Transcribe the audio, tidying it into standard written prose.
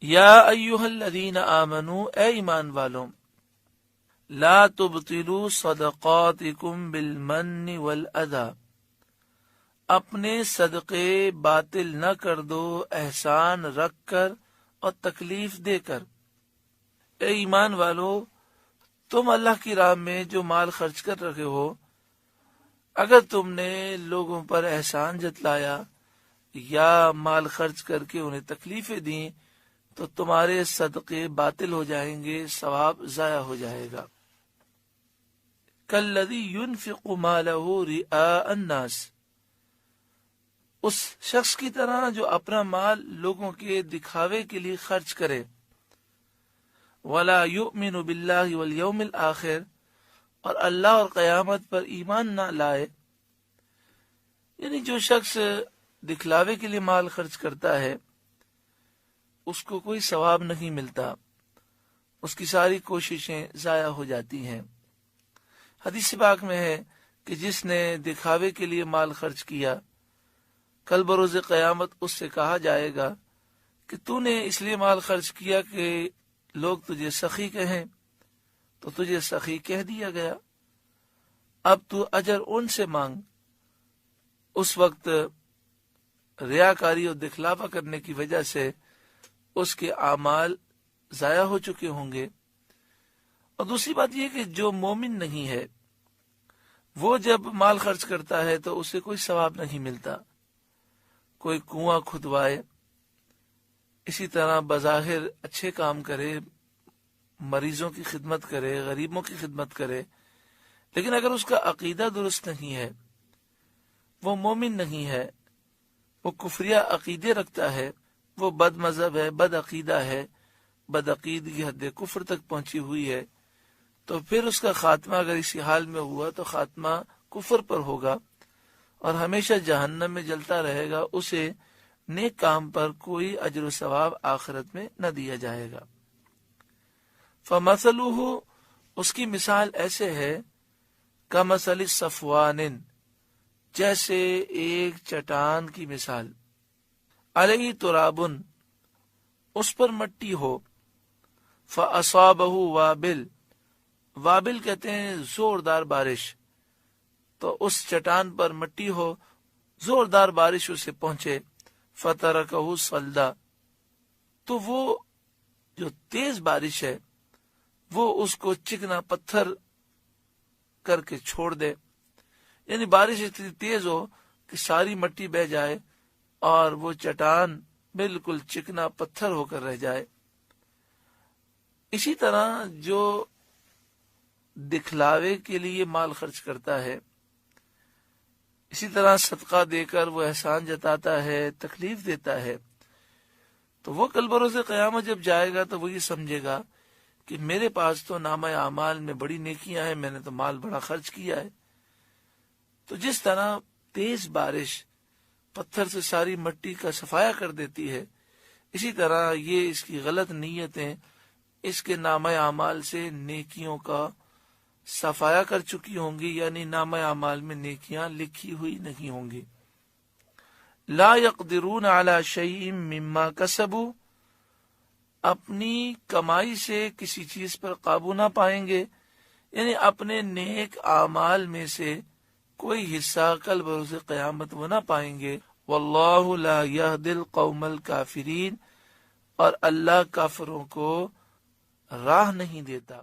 یا ایھا الذین آمنوا، اے ایمان والوں، لا تبطلوا صدقاتکم بالمن والاذی، اپنے صدقے باطل نہ کر دو احسان رکھ کر اور تکلیف دے کر۔ اے ایمان والو، تم اللہ کی راہ میں جو مال خرچ کر رہے ہو، اگر تم نے لوگوں پر احسان جتلایا یا مال خرچ کر کے انہیں تکلیفیں دیں تو تمہارے صدقے باطل ہو جائیں گے، ثواب ضائع ہو جائے گا۔ کالذی ينفق مالہ رئاء الناس، اس شخص کی طرح جو اپنا مال لوگوں کے دکھاوے کے لیے خرچ کرے، ولا یؤمن باللہ والیوم الآخر، اور اللہ اور قیامت پر ایمان نہ لائے، یعنی جو شخص دکھلاوے کے لیے مال خرچ کرتا ہے اس کو کوئی ثواب نہیں ملتا، اس کی ساری کوششیں ضائع ہو جاتی ہیں۔ حدیث پاک میں ہے کہ جس نے دکھاوے کے لیے مال خرچ کیا، کل بروز قیامت اس سے کہا جائے گا کہ تو نے اس لیے مال خرچ کیا کہ لوگ تجھے سخی کہیں، تو تجھے سخی کہہ دیا گیا، اب تو اجر ان سے مانگ۔ اس وقت ریاکاری اور دکھلاوا کرنے کی وجہ سے اس کے اعمال ضائع ہو چکے ہوں گے۔ اور دوسری بات یہ کہ جو مومن نہیں ہے وہ جب مال خرچ کرتا ہے تو اسے کوئی ثواب نہیں ملتا، کوئی کنواں کھدوائے، اسی طرح بظاہر اچھے کام کرے، مریضوں کی خدمت کرے، غریبوں کی خدمت کرے، لیکن اگر اس کا عقیدہ درست نہیں ہے، وہ مومن نہیں ہے، وہ کفریہ عقیدے رکھتا ہے، وہ بد مذہب ہے، بد عقیدہ ہے، بد عقیدگی حد کفر تک پہنچی ہوئی ہے، تو پھر اس کا خاتمہ اگر اسی حال میں ہوا تو خاتمہ کفر پر ہوگا اور ہمیشہ جہنم میں جلتا رہے گا، اسے نیک کام پر کوئی اجر و ثواب آخرت میں نہ دیا جائے گا۔ فَمَثَلُهُ، اس کی مثال ایسے ہے، کَمَثَلِ صَفْوَانٍ، جیسے ایک چٹان کی مثال، علیہ ترابن، اس پر مٹی ہو، فَأَصَابَهُ وَابِلٌ، وابل کہتے ہیں زوردار بارش، تو اس چٹان پر مٹی ہو، زوردار بارش اسے پہنچے، فَتَرَكَهُ صَلْدًا، تو وہ جو تیز بارش ہے وہ اس کو چکنا پتھر کر کے چھوڑ دے، یعنی بارش اتنی تیز ہو کہ ساری مٹی بہہ جائے اور وہ چٹان بالکل چکنا پتھر ہو کر رہ جائے۔ اسی طرح جو دکھلاوے کے لیے مال خرچ کرتا ہے، اسی طرح صدقہ دے کر وہ احسان جتاتا ہے، تکلیف دیتا ہے، تو وہ کل بروز قیامت جب جائے گا تو وہ یہ سمجھے گا کہ میرے پاس تو نامہ اعمال میں بڑی نیکیاں ہیں، میں نے تو مال بڑا خرچ کیا ہے۔ تو جس طرح تیز بارش پتھر سے ساری مٹی کا صفایا کر دیتی ہے، اسی طرح یہ اس کی غلط نیتیں اس کے نامہ اعمال سے نیکیوں کا صفایا کر چکی ہوں گی، یعنی نامہ اعمال میں نیکیاں لکھی ہوئی نہیں ہوں گی۔ لا يقدرون على شيء مما كسبوا، اپنی کمائی سے کسی چیز پر قابو نہ پائیں گے، یعنی اپنے نیک اعمال میں سے کوئی حصہ کل بروز قیامت وہ نہ پائیں گے۔ واللہ لا يهدي القوم الكافرین، اور اللہ کافروں کو راہ نہیں دیتا۔